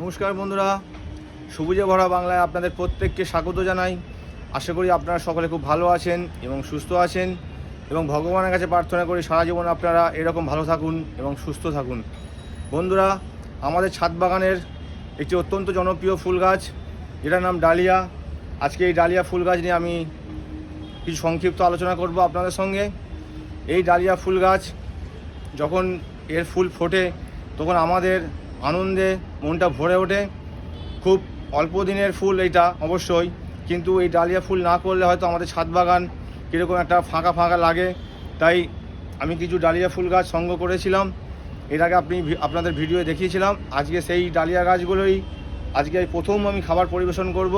নমস্কার বন্ধুরা, সবুজে ভরা বাংলায় আপনাদের প্রত্যেককে স্বাগত জানাই। আশা করি আপনারা সকলে খুব ভালো আছেন এবং সুস্থ আছেন, এবং ভগবানের কাছে প্রার্থনা করি সারা জীবন আপনারা এরকম ভালো থাকুন এবং সুস্থ থাকুন। বন্ধুরা, আমাদের ছাদ বাগানের একটি অত্যন্ত জনপ্রিয় ফুল গাছ, যেটার নাম ডালিয়া। আজকে এই ডালিয়া ফুল গাছ নিয়ে আমি কিছু সংক্ষিপ্ত আলোচনা করব আপনাদের সঙ্গে। এই ডালিয়া ফুল গাছ যখন এর ফুল ফোটে তখন আমাদের আনন্দে মনটা ভরে ওঠে। খুব অল্প দিনের ফুল এইটা অবশ্যই, কিন্তু এই ডালিয়া ফুল না করলে হয়তো আমাদের ছাদ বাগান কীরকম একটা ফাঁকা ফাঁকা লাগে। তাই আমি কিছু ডালিয়া ফুল গাছ সংগ্রহ করেছিলাম, এর আগে আপনাদের ভিডিও দেখিয়েছিলাম। আজকে সেই ডালিয়া গাছগুলোই আজকে প্রথম আমি খাবার পরিবেশন করব।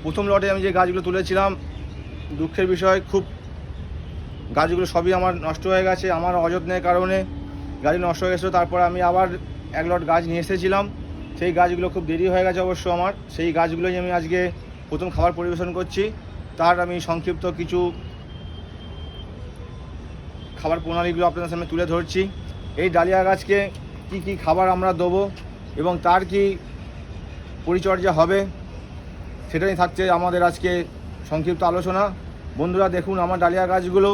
প্রথম লটে আমি যে গাছগুলো তুলেছিলাম, দুঃখের বিষয় খুব গাছগুলো সবই আমার নষ্ট হয়ে গেছে। আমার অযত্নের কারণে গাছগুলো নষ্ট হয়ে গেছিলো। তারপর আমি আবার এক লট গাছ নিয়ে এসেছিলাম, সেই গাছগুলো খুব দেরি হয়ে গেছে অবশ্য আমার। সেই গাছগুলোই আমি আজকে প্রথম খাবার পরিবেশন করছি। তার আমি সংক্ষিপ্ত কিছু খাবার প্রণালীগুলো আপনাদের সামনে তুলে ধরছি। এই ডালিয়া গাছকে কি কি খাবার আমরা দেবো এবং তার কি পরিচর্যা হবে, সেটাই থাকছে আমাদের আজকে সংক্ষিপ্ত আলোচনা। বন্ধুরা দেখুন, আমার ডালিয়া গাছগুলো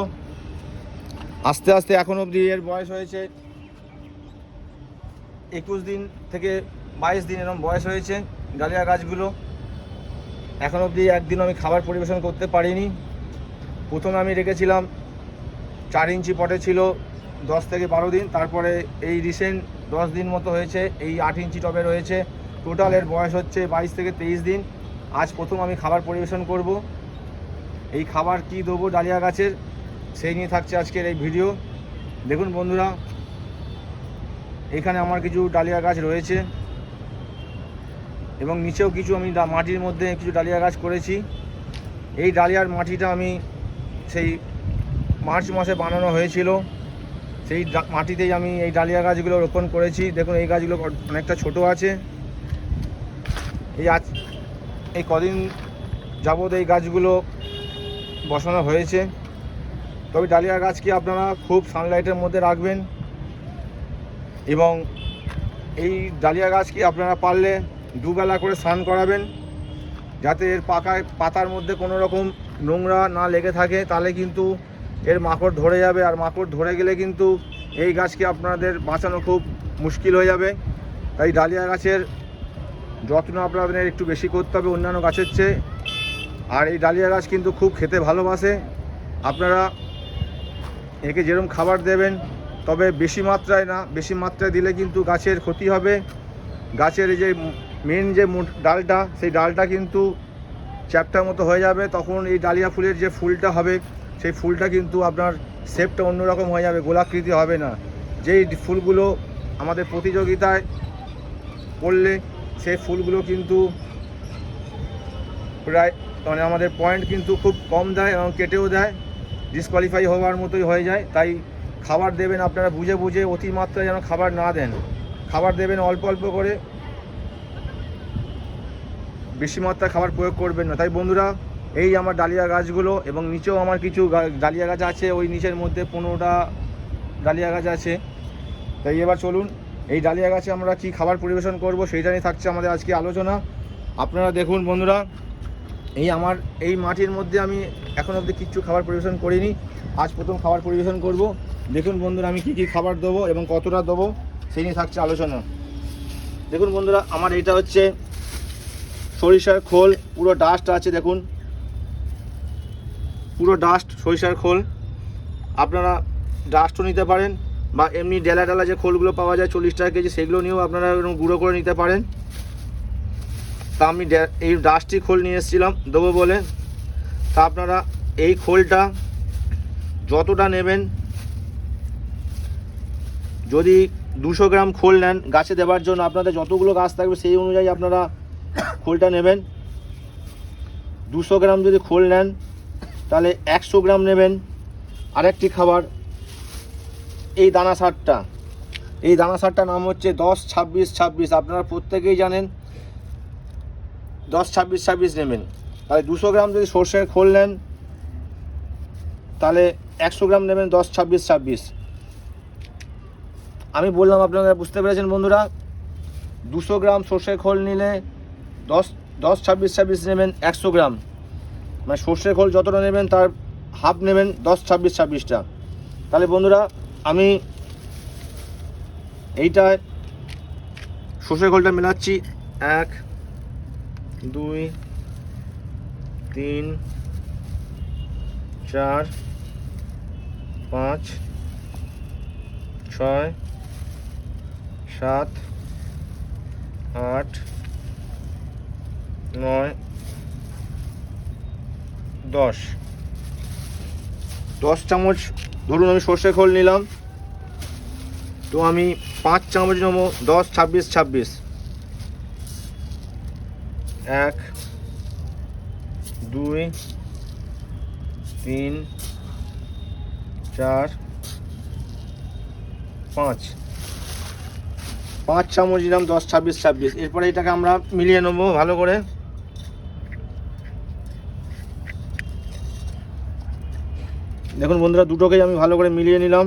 আস্তে আস্তে এখন অবধি এর বয়স হয়েছে 21 দিন থেকে 22 দিন এরকম বয়স হয়েছে ডালিয়া গাছগুলো। এখন অবধি একদিন আমি খাবার পরিবেশন করতে পারিনি। প্রথমে আমি রেখেছিলাম 4 ইঞ্চি পটে, ছিল 10 থেকে 12 দিন। তারপরে এই রিসেন্ট 10 দিন মতো হয়েছে এই 8 ইঞ্চি টবে রয়েছে। টোটাল এর বয়স হচ্ছে 22 থেকে 23 দিন। আজ প্রথম আমি খাবার পরিবেশন করব। এই খাবার কি দেবো ডালিয়া গাছের, সেই নিয়ে থাকছে আজকের এই ভিডিও। দেখুন বন্ধুরা, এখানে আমার কিছু ডালিয়া গাছ রয়েছে এবং নিচেও কিছু আমি মাটির মধ্যে কিছু ডালিয়া গাছ করেছি। এই ডালিয়ার মাটিটা আমি সেই মার্চ মাসে বানানো হয়েছিল, সেই মাটিতেই আমি এই ডালিয়া গাছগুলো রোপণ করেছি। দেখুন এই গাছগুলো অনেকটা ছোট আছে। এই কদিন যাবৎ এই গাছগুলো বসানো হয়েছে। তবে ডালিয়া গাছকে আপনারা খুব সানলাইটের মধ্যে রাখবেন, এবং এই ডালিয়া গাছকে আপনারা পারলে দুবেলা করে স্নান করাবেন, যাতে এর পাতার মধ্যে কোনো রকম নোংরা না লেগে থাকে। তাহলে কিন্তু এর মাকড় ধরে যাবে, আর মাকড় ধরে গেলে কিন্তু এই গাছকে আপনাদের বাঁচানো খুব মুশকিল হয়ে যাবে। তাই ডালিয়া গাছের যত্ন আপনাদের একটু বেশি করতে হবে অন্যান্য গাছের চেয়ে। আর এই ডালিয়া গাছ কিন্তু খুব খেতে ভালোবাসে। আপনারা একে যেরকম খাবার দেবেন, তবে বেশি মাত্রায় না, বেশি মাত্রায় দিলে কিন্তু গাছের ক্ষতি হবে। গাছের এই যে মেন যে ডালটা, সেই ডালটা কিন্তু চ্যাপ্টার মতো হয়ে যাবে। তখন এই ডালিয়া ফুলের যে ফুলটা হবে, সেই ফুলটা কিন্তু আপনার শেপটা অন্যরকম হয়ে যাবে, গোলাকৃতি হবে না। যেই ফুলগুলো আমাদের প্রতিযোগিতায় পড়লে সেই ফুলগুলো কিন্তু প্রায় আমাদের পয়েন্ট কিন্তু খুব কম দেয় এবং কেটেও দেয়, ডিসকোয়ালিফাই হওয়ার মতোই হয়ে যায়। তাই খাবার দেবেন আপনারা বুঝে বুঝে, অতিমাত্রায় যেন খাবার না দেন। খাবার দেবেন অল্প অল্প করে, বেশি মাত্রায় খাবার প্রয়োগ করবেন না। তাই বন্ধুরা, এই আমার ডালিয়া গাছগুলো, এবং নিচেও আমার কিছু ডালিয়া গাছ আছে, ওই নিচের মধ্যে 15টা ডালিয়া গাছ আছে। তাই এবার চলুন এই ডালিয়া গাছে আমরা কি খাবার পরিবেশন করব, সেইটা নিয়ে থাকছে আমাদের আজকে আলোচনা। আপনারা দেখুন বন্ধুরা, আমার এই মাটির মধ্যে আমি এখন অবধি কিচ্ছু খাবার পরিবেশন করিনি, আজ প্রথম খাবার পরিবেশন করব। দেখুন বন্ধুরা, আমি কি কি খাবার দেবো এবং কতটা দেবো, সেই নিয়ে থাকছে আলোচনা। দেখুন বন্ধুরা, আমার এইটা হচ্ছে সরিষার খোল, পুরো ডাস্ট আছে। দেখুন পুরো ডাস্ট সরিষার খোল। আপনারা ডাস্টও নিতে পারেন, বা এমনি ডেলা ডালা যে খোলগুলো পাওয়া যায় 40 টাকা কেজি, সেগুলো নিয়েও আপনারা এরকম গুঁড়ো করে নিতে পারেন। তা আমি এই ডাস্টই খোল নিয়ে এসেছিলাম দেবো বলে। তা আপনারা এই খোলটা যতটা নেবেন, যদি 200 গ্রাম খোল নেন গাছে দেওয়ার জন্য, আপনাদের যতগুলো গাছ থাকবে সেই অনুযায়ী আপনারা খোলটা নেবেন। 200 গ্রাম যদি খোল নেন, তাহলে 100 গ্রাম নেবেন আরেকটি খাবার, এই দানা সারটা। এই দানা সারটার নাম হচ্ছে 10-26-26। আপনারা প্রত্যেকেই জানেন 10-26-26 নেবেন। তাহলে 200 গ্রাম যদি সর্ষের খোল নেন, তাহলে 100 গ্রাম নেবেন 10-26-26। আমি বললাম, আপনারা বুঝতে পেরেছেন বন্ধুরা। 200 গ্রাম সর্ষের খোল নিলে 10-26 নেবেন 100 গ্রাম, মানে সর্ষের খোল যতটা নেবেন তার হাফ নেবেন 10-26-26টা। তাহলে বন্ধুরা আমি এইটায় সর্ষের খোলটা মেলাচ্ছি 1 2 3 4 5 6 7 8 9 10 চামচ ধরুন আমি সর্ষে খোল নিলাম, তো আমি 5 চামচ নেবো 10-26-26। 1 2 3 4 5 চামচ নিলাম 10-26-26। এরপরে এটাকে আমরা মিলিয়ে নেবো ভালো করে। দেখুন বন্ধুরা, দুটোকেই আমি ভালো করে মিলিয়ে নিলাম।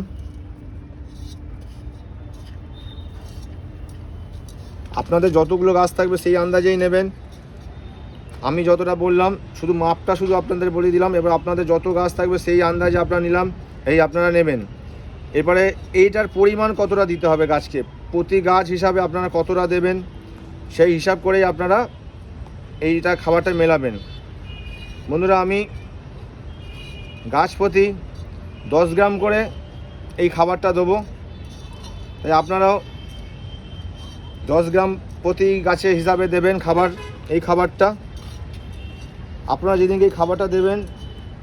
আপনাদের যতগুলো গাছ থাকবে সেই আন্দাজেই নেবেন। আমি যতটা বললাম শুধু মাপটা শুধু আপনাদের বলে দিলাম, এবার আপনাদের যত গাছ থাকবে সেই আন্দাজে আপনারা নিলাম, এই আপনারা নেবেন। এরপরে এইটার পরিমাণ কতটা দিতে হবে গাছকে, প্রতি গাছ হিসাবে আপনারা কতটা দেবেন সেই হিসাব করেই আপনারা এইটা খাবারটা মেলাবেন। বন্ধুরা আমি গাছ প্রতি 10 গ্রাম করে এই খাবারটা দেবো, তাই আপনারাও 10 গ্রাম প্রতি গাছের হিসাবে দেবেন খাবার। এই খাবারটা আপনারা যেদিনকে এই খাবারটা দেবেন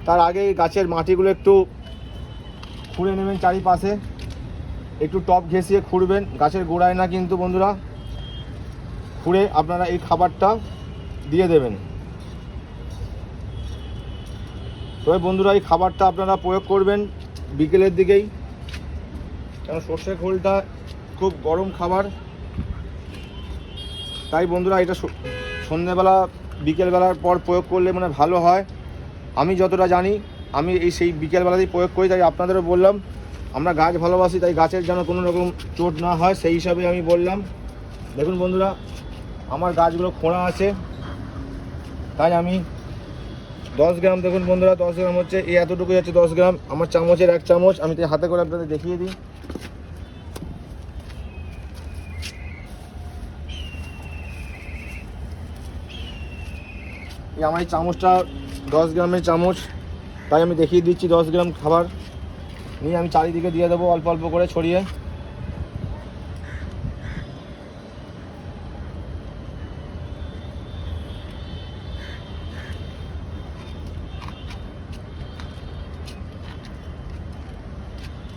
তার আগে গাছের মাটিগুলো একটু খুঁড়ে নেবেন, চারিপাশে একটু টপ ঘেঁষিয়ে খুঁড়বেন, গাছের গোড়ায় না কিন্তু বন্ধুরা, খুঁড়ে আপনারা এই খাবারটা দিয়ে দেবেন। তবে বন্ধুরা এই খাবারটা আপনারা প্রয়োগ করবেন বিকেলের দিকেই, কারণ সর্ষে খোলটা খুব গরম খাবার, তাই বন্ধুরা এটা সন্ধ্যেবেলা বিকেলবেলার পর প্রয়োগ করলে মানে ভালো হয়। আমি যতটা জানি আমি সেই বিকেলবেলাতেই প্রয়োগ করি, তাই আপনাদেরও বললাম। আমরা গাছ ভালোবাসি, তাই গাছের যেন কোনো রকম চোট না হয় সেই হিসাবে আমি বললাম। দেখুন বন্ধুরা আমার গাছগুলো খোঁড়া আছে, তাই আমি 10 গ্রাম, দেখুন বন্ধুরা 10 গ্রাম হচ্ছে, এই এতটুকুই হচ্ছে 10 গ্রাম। আমার চামচের 1 চামচ আমি তো হাতে করে আপনাদের দেখিয়ে দিই। এই আমার এই চামচটা 10 গ্রামের চামচ, তাই আমি দেখিয়ে দিচ্ছি 10 গ্রাম খাবার নিয়ে আমি চারিদিকে দিয়ে দেবো অল্প অল্প করে ছড়িয়ে।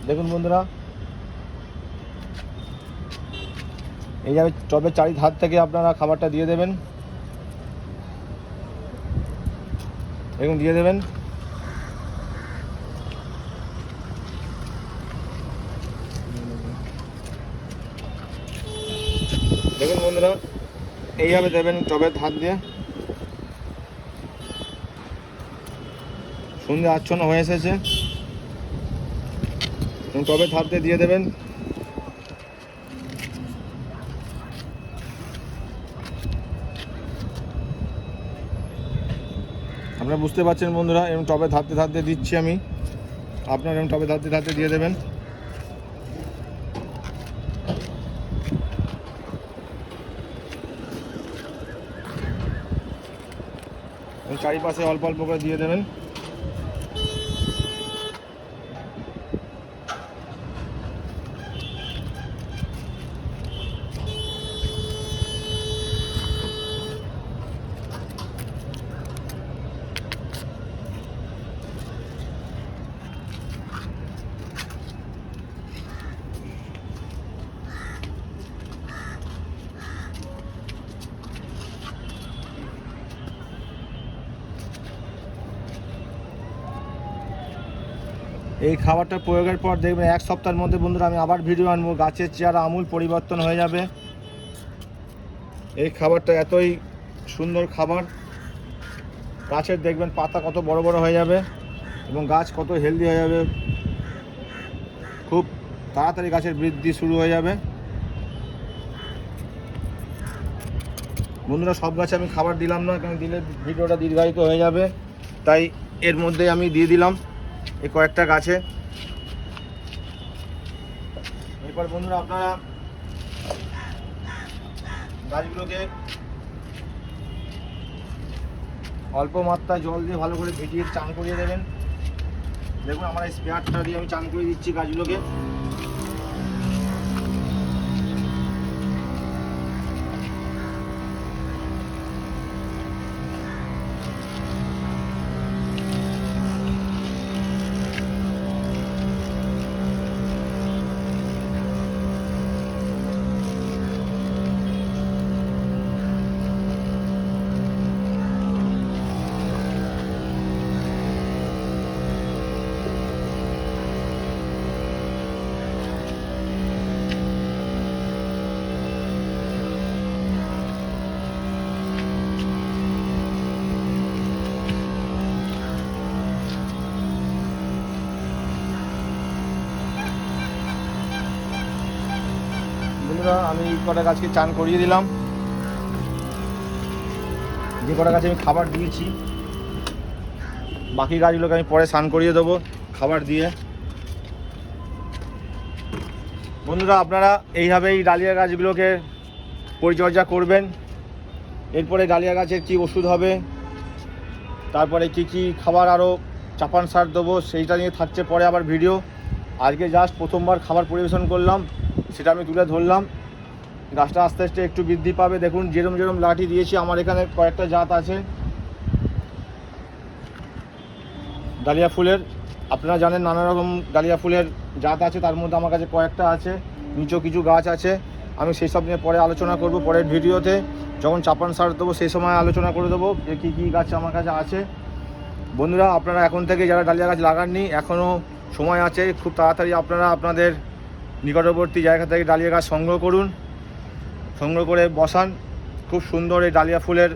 দেখুন বন্ধুরা এইভাবে টবের চারিধার থেকে আপনারা খাবারটা দিয়ে দেবেন, এরকম দিয়ে দেবেন। দেখুন বন্ধুরা এইভাবে দেবেন টবের ধার দিয়ে। সন্ধ্যে আচ্ছন্ন হয়ে এসেছে, টবের ধার দিয়ে দিয়ে দেবেন। আপনারা বুঝতে পারছেন বন্ধুরা, এরকম টবে ধারতে ধারতে দিচ্ছি আমি, আপনারা এরকম টবে ধারতে ধারতে দিয়ে দেবেন। চারিপাশে অল্প অল্প করে দিয়ে দেবেন। এই খাবারটা প্রয়োগের পর দেখবেন 1 সপ্তাহের মধ্যে বন্ধুরা আমি আবার ভিডিও আনবো, গাছের চেহারা আমূল পরিবর্তন হয়ে যাবে। এই খাবারটা এতই সুন্দর খাবার, গাছের দেখবেন পাতা কত বড় বড় হয়ে যাবে এবং গাছ কত হেলদি হয়ে যাবে, খুব তাড়াতাড়ি গাছের বৃদ্ধি শুরু হয়ে যাবে। বন্ধুরা সব গাছে আমি খাবার দিলাম না, কারণ দিলে ভিডিওটা দীর্ঘায়িত হয়ে যাবে, তাই এর মধ্যে আমি দিয়ে দিলাম এই কয়েকটা গাছে। এরপর বন্ধুরা আপনারা গাছগুলোকে অল্প মাত্রায় জল দিয়ে ভালো করে ভিজিয়ে চান করিয়ে দেবেন। দেখুন আমার এই স্পেয়ারটা দিয়ে আমি চান করে দিচ্ছি গাছগুলোকে। বন্ধুরা আমি কটা গাছকে চান করিয়ে দিলাম। যে কটা গাছে আমি খাবার দিয়েছি, বাকি গাছগুলোকে আমি পরে স্নান করিয়ে দেবো খাবার দিয়ে। বন্ধুরা আপনারা এইভাবেই ডালিয়া গাছগুলোকে পরিচর্যা করবেন। এরপরে ডালিয়া গাছের কি ওষুধ হবে, তারপরে কি খাবার আরও চাপান সার দেবো, সেইটা নিয়ে থাকছে পরে আবার ভিডিও। আজকে জাস্ট প্রথমবার খাবার পরিবেশন করলাম, সেটা আমি তুলে ধরলাম। গাছটা আস্তে আস্তে একটু বৃদ্ধি পাবে। দেখুন যেরম যেরম লাঠি দিয়েছি, আমার এখানে কয়েকটা জাত আছে ডালিয়া ফুলের। আপনারা জানেন নানা রকম ডালিয়া ফুলের জাত আছে, তার মধ্যে আমার কাছে কয়েকটা আছে, নিচেও কিছু গাছ আছে। আমি সেই সব নিয়ে পরে আলোচনা করব পরের ভিডিওতে, যখন চাপান সার দেবো সেই সময় আলোচনা করে দেবো যে কী গাছ আমার কাছে আছে। বন্ধুরা আপনারা এখন থেকে যারা ডালিয়া গাছ লাগাননি, এখনও সময় আছে, খুব তাড়াতাড়ি আপনারা আপনাদের নিকটবর্তী জায়গা থেকে ডালিয়া গাছ সংগ্রহ করুন, সংগ্রহ করে বসান। খুব সুন্দর এই ডালিয়া ফুলের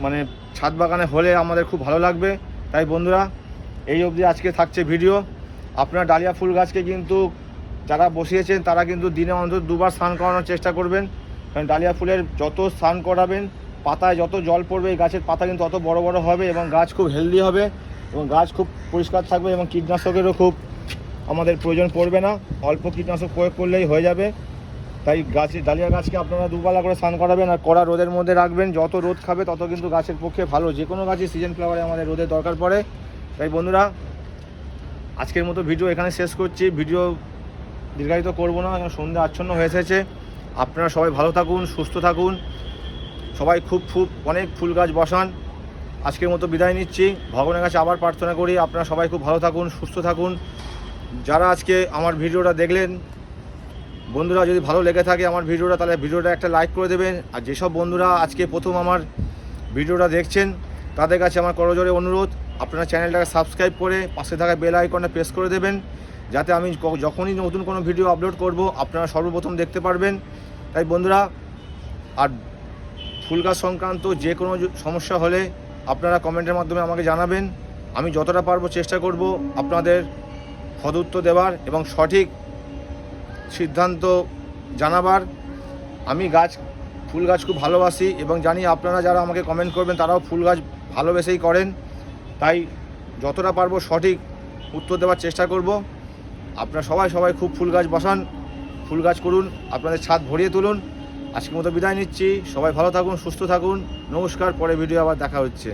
মানে ছাদ বাগানে হলে আমাদের খুব ভালো লাগবে। তাই বন্ধুরা এই অবধি আজকে থাকছে ভিডিও। আপনারা ডালিয়া ফুল গাছকে কিন্তু যারা বসিয়েছেন তারা কিন্তু দিনে অন্তত 2 বার স্নান করানোর চেষ্টা করবেন, কারণ ডালিয়া ফুলের যত স্নান করাবেন, পাতায় যত জল পড়বে, এই গাছের পাতা কিন্তু অত বড় বড় হবে এবং গাছ খুব হেলদি হবে এবং গাছ খুব পরিষ্কার থাকবে এবং কীটনাশকেরও খুব আমাদের প্রয়োজন পড়বে না, অল্প কীটনাশক প্রয়োগ করলেই হয়ে যাবে। তাই ডালিয়া গাছকে আপনারা 2 বেলা করে স্নান করাবেন আর কড়া রোদের মধ্যে রাখবেন। যত রোদ খাবে তত কিন্তু গাছের পক্ষে ভালো। যে কোনো গাছের সিজন ফ্লাওয়ারে আমাদের রোদের দরকার পড়ে। তাই বন্ধুরা আজকের মতো ভিডিও এখানে শেষ করছি। ভিডিও দীর্ঘায়িত করব না, এখন সন্ধ্যা আচ্ছন্ন হয়ে এসেছে। আপনারা সবাই ভালো থাকুন, সুস্থ থাকুন, সবাই খুব অনেক ফুল গাছ বসান। আজকের মতো বিদায় নিচ্ছি। ভগবানের কাছে আবার প্রার্থনা করি আপনারা সবাই খুব ভালো থাকুন, সুস্থ থাকুন। যারা আজকে আমার ভিডিওটা দেখলেন, বন্ধুরা যদি ভালো লেগে থাকে আমার ভিডিওটা, তাহলে ভিডিওটা একটা লাইক করে দেবেন। আর যেসব বন্ধুরা আজকে প্রথম আমার ভিডিওটা দেখছেন, তাদের কাছে আমার করজোরে অনুরোধ, আপনারা চ্যানেলটাকে সাবস্ক্রাইব করে পাশে থাকা বেল আইকনটা প্রেস করে দেবেন, যাতে আমি যখনই নতুন কোনো ভিডিও আপলোড করব আপনারা সর্বপ্রথম দেখতে পারবেন। তাই বন্ধুরা, আর ফুল গাছ সংক্রান্ত যে কোনো সমস্যা হলে আপনারা কমেন্টের মাধ্যমে আমাকে জানাবেন। আমি যতটা পারবো চেষ্টা করব আপনাদের সদুত্তর দেওয়ার এবং সঠিক সিদ্ধান্ত জানাবার। আমি ফুল গাছ খুব ভালোবাসি এবং জানি আপনারা যারা আমাকে কমেন্ট করবেন তারাও ফুল গাছ ভালোবেসেই করেন। তাই যতটা পারবো সঠিক উত্তর দেওয়ার চেষ্টা করব। আপনারা সবাই খুব ফুল গাছ বসান, ফুল গাছ করুন, আপনাদের ছাদ ভরিয়ে তুলুন। আজকের মতো বিদায় নিচ্ছি। সবাই ভালো থাকুন, সুস্থ থাকুন। নমস্কার। পরে ভিডিও আবার দেখা হচ্ছে।